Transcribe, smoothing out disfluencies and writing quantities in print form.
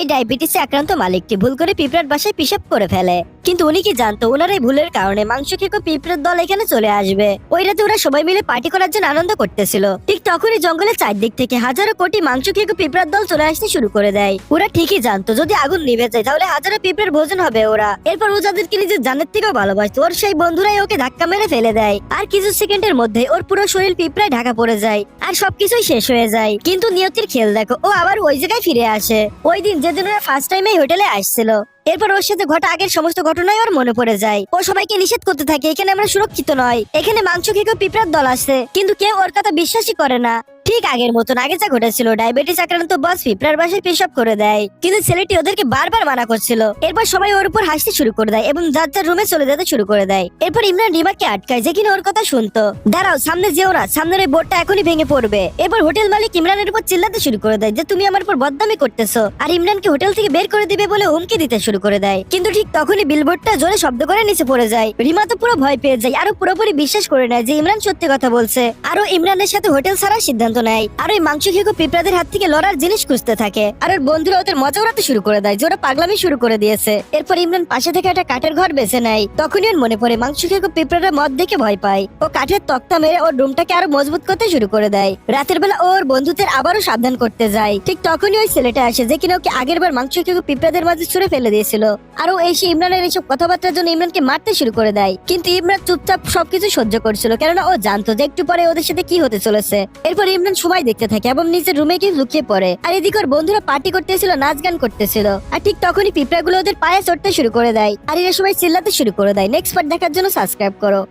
এই ডায়াবেটিসে আক্রান্ত মালিকটি ভুল করে পিঁপড়ার বাসায় পিশাব করে ফেলে। কিন্তু উনি কি জানতো ওনার এই ভুলের কারণে মাংস খেকো পিঁপড়ার দল এখানে চলে আসবে। ওই রাতে ওরা সবাই মিলে পার্টি করার জন্য আনন্দ করতেছিল। ঠিক তখনই জঙ্গলের চারদিক থেকে হাজারো কোটি মাংস খেকো পিঁপড়ার দল চলে আসতে শুরু করে দেয়। ওরা ঠিকই জানতো যদি আগুন নিভে যায় তাহলে হাজারো পিঁপড়ার ভোজন হবে ওরা। এরপর ও যাদেরকে নিজের জানের থেকেও ভালোবাসতো ওর সেই বন্ধুরাই ওকে ধাক্কা মেরে ফেলে দেয়। আর কিছু সেকেন্ডের মধ্যে ওর পুরো শরীর পিঁপড়ায় ঢাকা পড়ে যায় আর সবকিছুই শেষ হয়ে যায়। কিন্তু নিয়তির খেল দেখো, ও আবার ওই জায়গায় ফিরে আসে ওই দিন যেদিন ওরা ফার্স্ট টাইম এই হোটেলে আসছিল। এরপর ওর সাথে ঘটা আগের সমস্ত ঘটনাই ওর মনে পড়ে যায়। ও সবাইকে নিষেধ করতে থাকে এখানে আমরা সুরক্ষিত নয়, এখানে মাংস খেকো পিঁপড়ার দল আসছে। কিন্তু কেউ ওর কথা বিশ্বাসই করে না। ঠিক আগের মতন আগে যা ঘটেছিল, ডায়াবেটিস আক্রান্ত বস পিঁপড়ার বাসায় পেশাব করে দেয়। কিন্তু ছেলেটি ওদেরকে বারবার মানা করছিল। এরপর সবাই ওর উপর হাসতে শুরু করে দেয় এবং যার যার রুমে চলে যেতে শুরু করে দেয়। এরপর ইমরান রিমাকে আটকায় যে কিনা ওর কথা শুনতো। দাঁড়াও, সামনে যেও না, সামনের এই বোর্ডটা এখনই ভেঙে পড়বে। এরপর হোটেল মালিক ইমরানের উপর চিল্লাতে শুরু করে দেয় যে তুমি আমার উপর বদনামি করতেছো, আর ইমরানকে হোটেল থেকে বের করে দিবে বলে হুমকি দিতে শুরু করে দেয়। কিন্তু ঠিক তখনই বিলবোর্ডটা জোরে শব্দ করে নিচে পড়ে যায়। রিমা তো পুরো ভয় পেয়ে যায়, আরো পুরোপুরি বিশ্বাস করে নেয় যে ইমরান সত্যি কথা বলছে। আরো ইমরানের সাথে হোটেল ছাড়ার সিদ্ধান্ত নেয়। আর ওই মাংস খেকো পিঁপড়াদের হাত থেকে লড়ার জিনিস খুঁজতে থাকে। আর ওর বন্ধুরা ওদের মজা উড়াতে শুরু করে দেয় যে ওরা পাগলামি শুরু করে দিয়েছে। এরপর ইমরান পাশে থেকে একটা কাঠের ঘর বেছে নেয়। তখনই ওর মনে পড়ে মাংস খেকো পিঁপড়ারা মদ দেখে ভয় পায়। ও কাঠের তক্তা মেরে ওর রুমটাকে আরো মজবুত করতে শুরু করে দেয়। রাতের বেলা ওর বন্ধুদের আবারও সাবধান করতে যায়। ঠিক তখনই ওই ছেলেটা আসে যে কিনা ওকে আগের বার মাংস খেকো পিঁপড়াদের মাঝে ছুড়ে ফেলে দিয়েছিল। আর ও এসে ইমরানের এইসব কথাবার্তার জন্য ইমরানকে মারতে শুরু করে দেয়। কিন্তু ইমরান চুপচাপ সবকিছু সহ্য করছিল, কেননা ও জানতো যে একটু পরে ওদের সাথে কি হতে চলেছে। এরপর ইমরান সময় দেখতে থাকে এবং নিজের রুমে গিয়ে লুকিয়ে পড়ে। আর এদিকে ওর বন্ধুরা পার্টি করতেছিল, নাচ গান করতেছিল। আর ঠিক তখনই পিঁপড়াগুলো ওদের পায়ে চড়তে শুরু করে দেয় আর এরা সবাই চিল্লাতে শুরু করে দেয়। নেক্সট পার্ট দেখার জন্য সাবস্ক্রাইব করো।